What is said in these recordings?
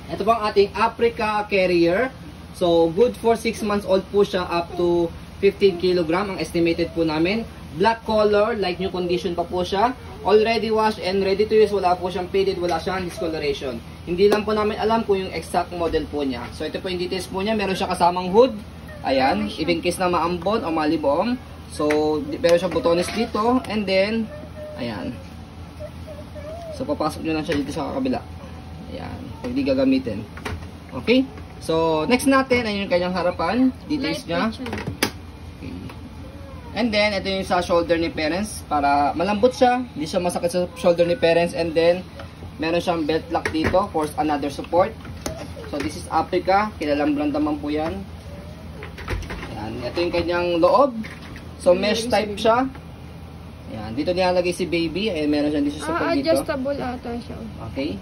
Ito po ang ating Africa Carrier. So, good for 6 months old po siya, up to 15 kg ang estimated po namin. Black color, like new condition pa po siya. Already washed and ready to use. Wala po siyang faded, wala siyang discoloration. Hindi lang po namin alam kung yung exact model po niya. So, ito po yung details po niya. Meron siya kasamang hood. Ayan, even case na maambon o malibom. So, meron siya butones dito. And then, ayan. So, papasok nyo lang siya dito sa kabila. Ayan, pag di gagamitin. Okay? So, next natin ay yung kanyang harapan. Details niya. Okay. And then, ito yung sa shoulder ni parents. Para malambot siya. Hindi siya masakit sa shoulder ni parents. And then, meron siyang belt lock dito for another support. So, this is Africa. Kilalang brand naman po yan. Ayan. Ito yung kanyang loob. So, mesh type siya. Ayan. Dito nilalagay si baby. Ayan, meron siyang dito support dito. Adjustable ata siya. Okay.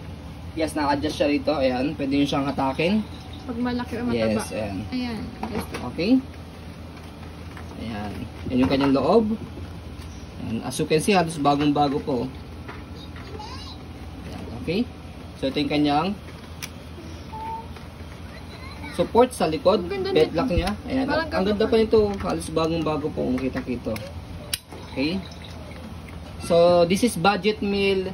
Yes, naka-adjust siya rito. Ayan. Pwede nyo siyang hatakin. Pag malaki o mataba. Yes, ayan. Ayan. Okay. Ayan. Yan yung kanyang loob. Ayan. As you can see, halos bagong-bago po. Ayan. Okay. So, ito yung kanyang support sa likod. Belt lock niya. Ayan. Ang ganda pa nito. Halos bagong-bago po. Makita-kito. Okay. So, this is budget meal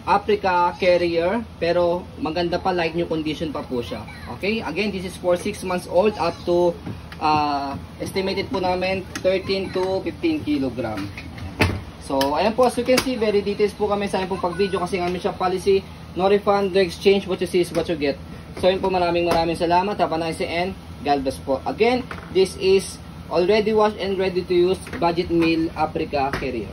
Africa Carrier. Pero, maganda pa. Like new condition pa po siya. Okay. Again, this is for 6 months old up to estimated po namin 13 to 15 kg. So, ayan po. As you can see, very details po kami sa ayan pong pag-video kasi namin siya policy. No refund, no exchange. What you see is what you get. So, yun po, maraming salamat. Have a nice day and God bless po. Again, this is already washed and ready to use budget meal Africa Carrier.